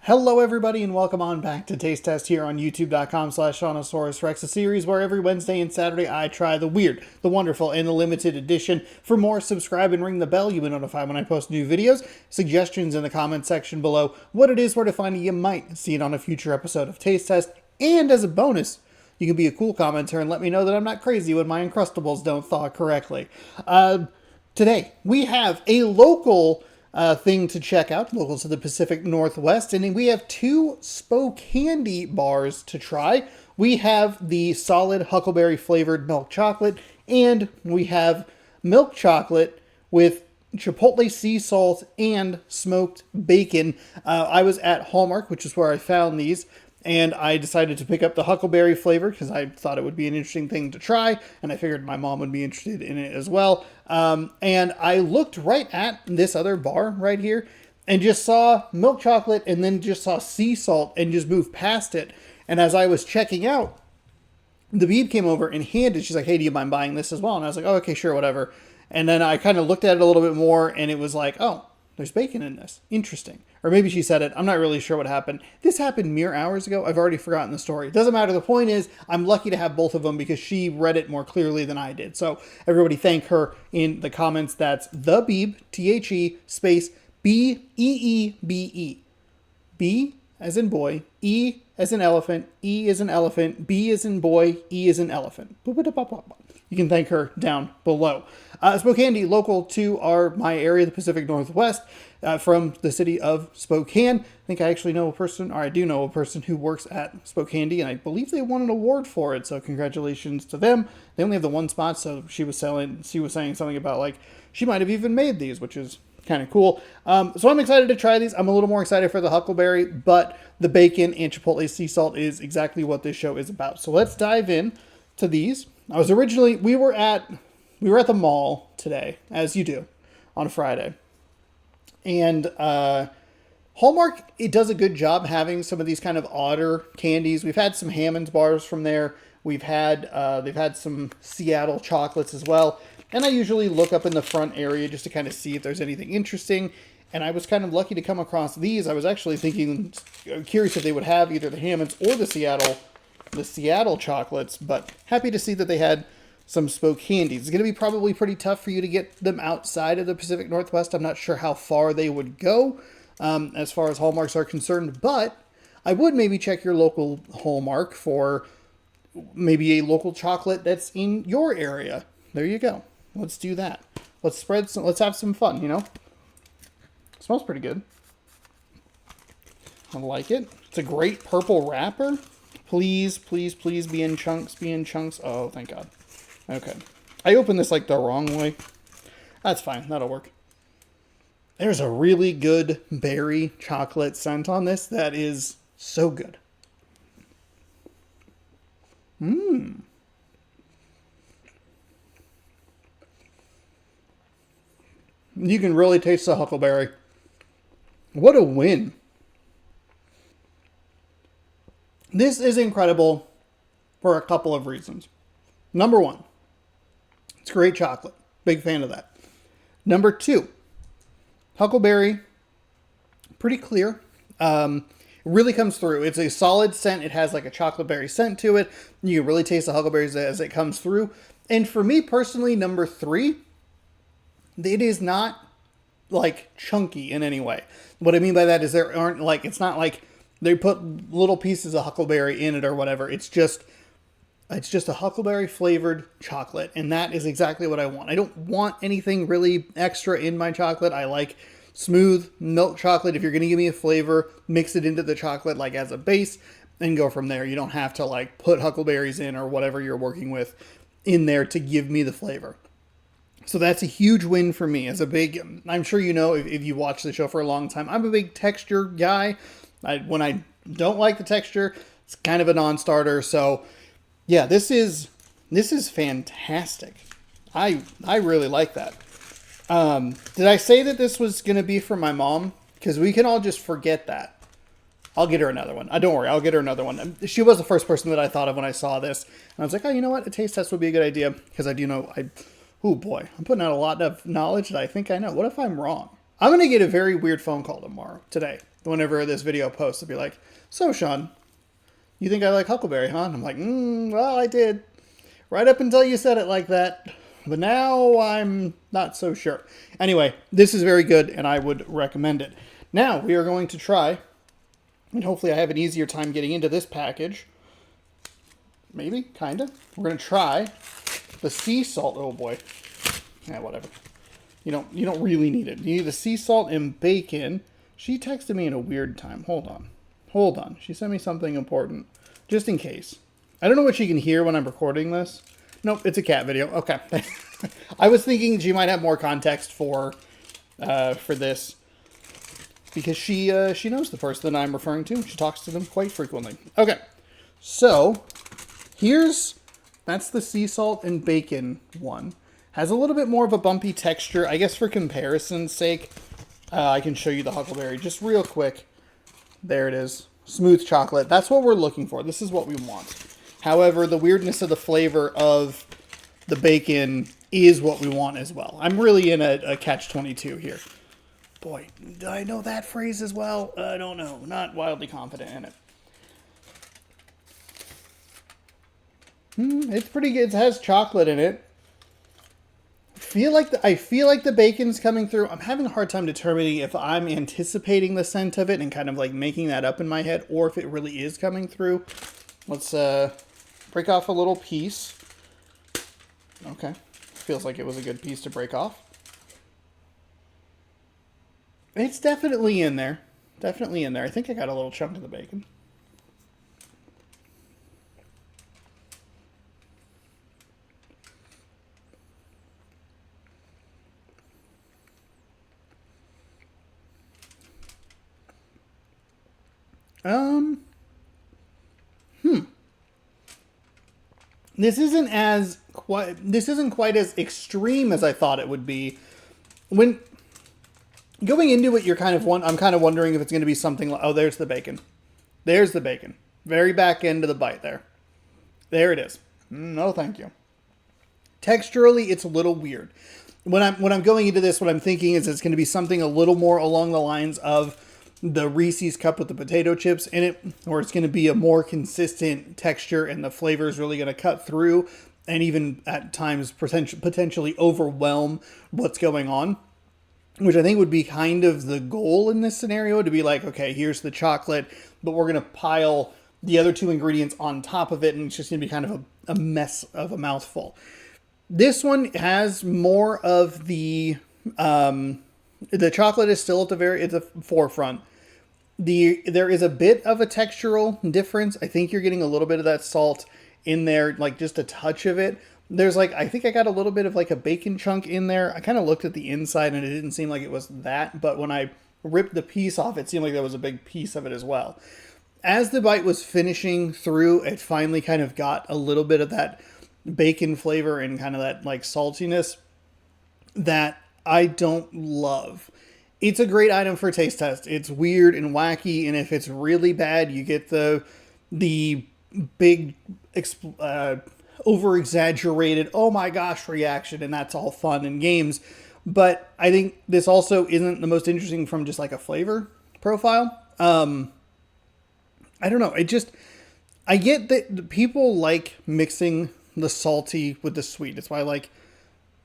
Hello everybody and welcome on back to Taste Test here on youtube.com/Seannosaurus Rex, a series where every Wednesday and Saturday I try the weird, the wonderful, and the limited edition. For more, subscribe and ring the bell. You'll be notified when I post new videos. Suggestions in the comment section below. What it is, where to find it, you might see it on a future episode of Taste Test. And as a bonus, you can be a cool commenter and let me know that I'm not crazy when my Uncrustables don't thaw correctly. Today, we have a local thing to check out, local to the Pacific Northwest, and we have two Spokandy bars to try. We have the solid Huckleberry flavored milk chocolate, and we have milk chocolate with Chipotle sea salt and smoked bacon. I was at Hallmark, which is where I found these, and I decided to pick up the Huckleberry flavor because I thought it would be an interesting thing to try, and I figured my mom would be interested in it as well. And I looked right at this other bar right here and just saw milk chocolate and then just saw sea salt and just moved past it. And as I was checking out, the Beeb came over and handed, she's like, "Hey, do you mind buying this as well?" And I was like, "Oh, okay, sure, whatever." And then I kind of looked at it a little bit more and it was like, "Oh, there's bacon in this. Interesting." Or maybe she said it. I'm not really sure what happened. This happened mere hours ago. I've already forgotten the story. It doesn't matter. The point is, I'm lucky to have both of them because she read it more clearly than I did. So everybody thank her in the comments. That's the Beeb, THE, space BEEBE. B as in boy, E as in elephant, E as in elephant, B as in boy, E as in elephant. You can thank her down below. Spokandy, local to my area, the Pacific Northwest, from the city of Spokane. I think I actually know a person, or I do know a person who works at Spokandy, and I believe they won an award for it, so congratulations to them. They only have the one spot, so she was saying something about, like, she might have even made these, which is kind of cool. So I'm excited to try these. I'm a little more excited for the Huckleberry, but the bacon and Chipotle sea salt is exactly what this show is about. So let's dive in to these. We were at the mall today, as you do on Friday. And Hallmark, it does a good job having some of these kind of odder candies. We've had some Hammond's bars from there. They've had some Seattle chocolates as well. And I usually look up in the front area just to kind of see if there's anything interesting. And I was kind of lucky to come across these. I was actually curious if they would have either the Hammond's or the Seattle chocolates, but happy to see that they had some Spokandies. It's going to be probably pretty tough for you to get them outside of the Pacific Northwest. I'm not sure how far they would go as far as Hallmarks are concerned, but I would maybe check your local Hallmark for maybe a local chocolate that's in your area. There you go. Let's do that. Let's have some fun, you know? It smells pretty good. I like it. It's a great purple wrapper. Please, please, please be in chunks, be in chunks. Oh, thank God. Okay. I opened this like the wrong way. That's fine. That'll work. There's a really good berry chocolate scent on this that is so good. Mmm. You can really taste the Huckleberry. What a win. This is incredible for a couple of reasons. Number one, it's great chocolate. Big fan of that. Number two, Huckleberry, pretty clear. It really comes through. It's a solid scent. It has like a chocolate berry scent to it. You can really taste the huckleberries as it comes through. And for me personally, number three, it is not like chunky in any way. What I mean by that is it's not like they put little pieces of huckleberry in it or whatever. It's just a huckleberry flavored chocolate. And that is exactly what I want. I don't want anything really extra in my chocolate. I like smooth milk chocolate. If you're going to give me a flavor, mix it into the chocolate like as a base and go from there. You don't have to like put huckleberries in or whatever you're working with in there to give me the flavor. So that's a huge win for me. I'm sure you know if you watch the show for a long time, I'm a big texture guy. When I don't like the texture, it's kind of a non-starter. So yeah, this is fantastic. I really like that. Did I say that this was going to be for my mom? Because we can all just forget that. I'll get her another one. Don't worry, I'll get her another one. She was the first person that I thought of when I saw this. And I was like, oh, you know what? A taste test would be a good idea. Because I do know, oh boy, I'm putting out a lot of knowledge that I think I know. What if I'm wrong? I'm going to get a very weird phone call today. whenever this video posts, I'll be like, so Sean, you think I like Huckleberry, huh? And I'm like, well, I did. Right up until you said it like that. But now I'm not so sure. Anyway, this is very good, and I would recommend it. Now, we are going to try, and hopefully I have an easier time getting into this package. Maybe, kind of. We're going to try the sea salt. Oh, boy. Yeah, whatever. You don't really need it. You need the sea salt and bacon. She texted me in a weird time. Hold on. She sent me something important. Just in case. I don't know what she can hear when I'm recording this. Nope, it's a cat video. Okay. I was thinking she might have more context for this. Because she knows the person that I'm referring to. She talks to them quite frequently. Okay. So, that's the sea salt and bacon one. Has a little bit more of a bumpy texture. I guess for comparison's sake, I can show you the Huckleberry just real quick. There it is. Smooth chocolate. That's what we're looking for. This is what we want. However, the weirdness of the flavor of the bacon is what we want as well. I'm really in a catch-22 here. Boy, do I know that phrase as well? I don't know. Not wildly confident in it. It's pretty good. It has chocolate in it. I feel like the bacon's coming through. I'm having a hard time determining if I'm anticipating the scent of it and kind of like making that up in my head, or if it really is coming through. Let's break off a little piece. Okay. Feels like it was a good piece to break off. It's definitely in there. Definitely in there. I think I got a little chunk of the bacon. This isn't quite as extreme as I thought it would be. When going into it, I'm kind of wondering if it's going to be something like, oh, there's the bacon. There's the bacon. Very back end of the bite there. There it is. No, thank you. Texturally, it's a little weird. When I'm going into this, what I'm thinking is it's going to be something a little more along the lines of the Reese's cup with the potato chips in it, or it's going to be a more consistent texture and the flavor is really going to cut through and even at times potentially overwhelm what's going on, which I think would be kind of the goal in this scenario, to be like, okay, here's the chocolate, but we're going to pile the other two ingredients on top of it, and it's just going to be kind of a mess of a mouthful. This one has more of the chocolate is still at the forefront. There is a bit of a textural difference. I think you're getting a little bit of that salt in there, like just a touch of it. There's I think I got a little bit of like a bacon chunk in there. I kind of looked at the inside and it didn't seem like it was that, but when I ripped the piece off, it seemed like there was a big piece of it as well. As the bite was finishing through, it finally kind of got a little bit of that bacon flavor and kind of that like saltiness that I don't love. It's a great item for a taste test. It's weird and wacky, and if it's really bad, you get the big over-exaggerated, oh my gosh reaction, and that's all fun and games. But I think this also isn't the most interesting from just like a flavor profile. I don't know. I get that people like mixing the salty with the sweet. That's why I like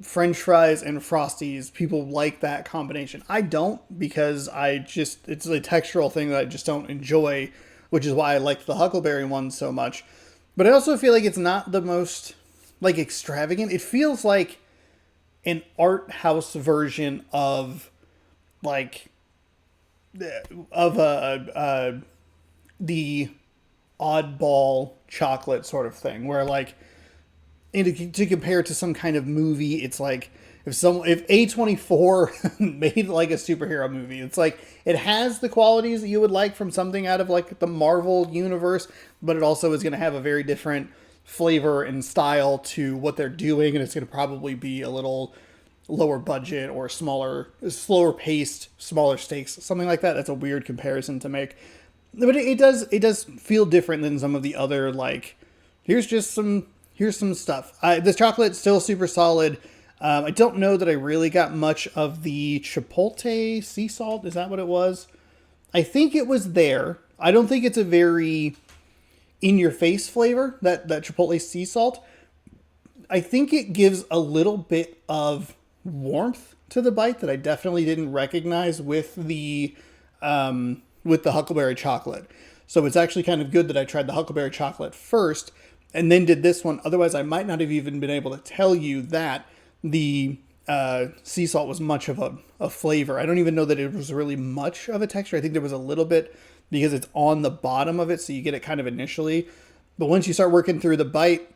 French fries and Frosties. People like that combination. I don't, because it's a textural thing that I just don't enjoy, which is why I like the Huckleberry one so much. But I also feel like it's not the most like extravagant. It feels like an art house version of like the oddball chocolate sort of thing, where like, and to compare it to some kind of movie, it's like if A24 made like a superhero movie, it's like it has the qualities that you would like from something out of like the Marvel universe, but it also is going to have a very different flavor and style to what they're doing, and it's going to probably be a little lower budget or slower paced, smaller stakes, something like that. That's a weird comparison to make, but it does feel different than some of the other like here's some stuff. This chocolate's still super solid. I don't know that I really got much of the Chipotle sea salt. Is that what it was? I think it was there. I don't think it's a very in-your-face flavor, that Chipotle sea salt. I think it gives a little bit of warmth to the bite that I definitely didn't recognize with the Huckleberry chocolate. So it's actually kind of good that I tried the Huckleberry chocolate first and then did this one. Otherwise, I might not have even been able to tell you that the sea salt was much of a flavor. I don't even know that it was really much of a texture. I think there was a little bit because it's on the bottom of it, so you get it kind of initially. But once you start working through the bite,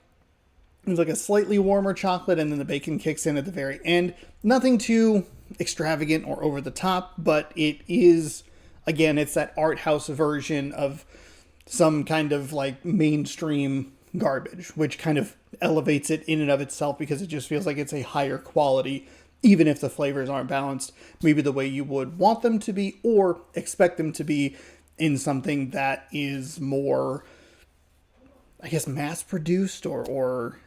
it's like a slightly warmer chocolate, and then the bacon kicks in at the very end. Nothing too extravagant or over the top, but it is, again, it's that art house version of some kind of like mainstream garbage, which kind of elevates it in and of itself because it just feels like it's a higher quality, even if the flavors aren't balanced maybe the way you would want them to be or expect them to be in something that is more, I guess, mass-produced or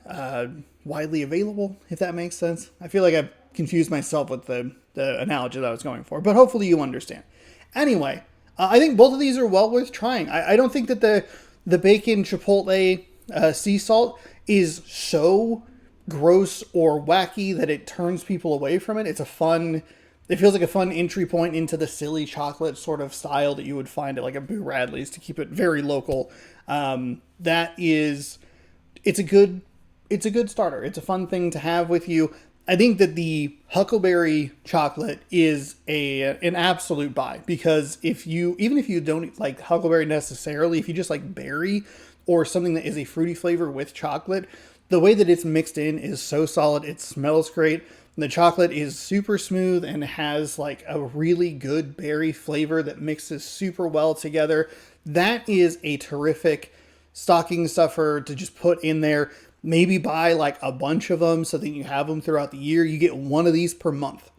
widely available, if that makes sense. I feel like I've confused myself with the analogy that I was going for, but hopefully you understand. Anyway, I think both of these are well worth trying. I don't think that the bacon Chipotle sea salt is so gross or wacky that it turns people away from it. It feels like a fun entry point into the silly chocolate sort of style that you would find at like a Boo Radley's, to keep it very local. It's a good starter. It's a fun thing to have with you. I think that the Huckleberry chocolate is an absolute buy, because even if you don't like Huckleberry necessarily, if you just like berry or something that is a fruity flavor with chocolate, the way that it's mixed in is so solid. It smells great. The chocolate is super smooth and has like a really good berry flavor that mixes super well together. That is a terrific stocking stuffer to just put in there. Maybe buy like a bunch of them so that you have them throughout the year. You get one of these per month.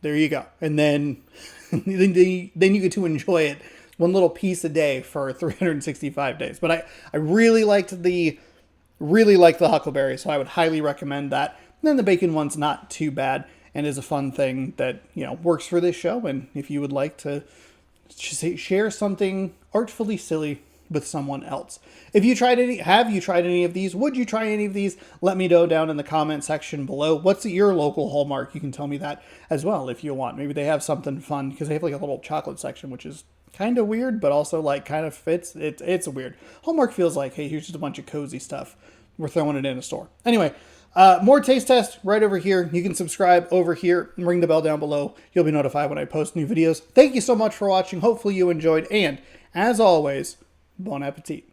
There you go. And then then you get to enjoy it one little piece a day for 365 days. But I really liked the Huckleberry, so I would highly recommend that. And then the bacon one's not too bad and is a fun thing that, works for this show. And if you would like to share something artfully silly with someone else. Have you tried any of these? Would you try any of these? Let me know down in the comment section below. What's your local Hallmark? You can tell me that as well if you want. Maybe they have something fun, because they have like a little chocolate section, which is kind of weird, but also like kind of fits. It's weird. Hallmark feels like, hey, here's just a bunch of cozy stuff. We're throwing it in a store. Anyway, more taste test right over here. You can subscribe over here and ring the bell down below. You'll be notified when I post new videos. Thank you so much for watching. Hopefully you enjoyed. And as always, bon appetit.